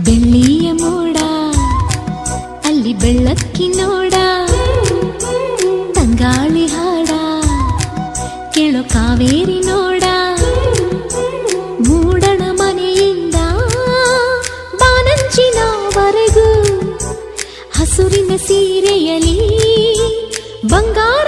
ಬೆಳ್ಳಿಯ ಮೋಡ ಅಲ್ಲಿ ಬೆಳ್ಳಕ್ಕಿ ನೋಡ, ತಂಗಾಳಿ ಹಾಡ ಕೇಳೋ ಕಾವೇರಿ ನೋಡ. ಮೂಡಣ ಮನೆಯಿಂದ ಬಾನಂಚಿನವರೆಗೂ ಹಸುರಿನ ಸೀರೆಯಲಿ ಬಂಗಾರ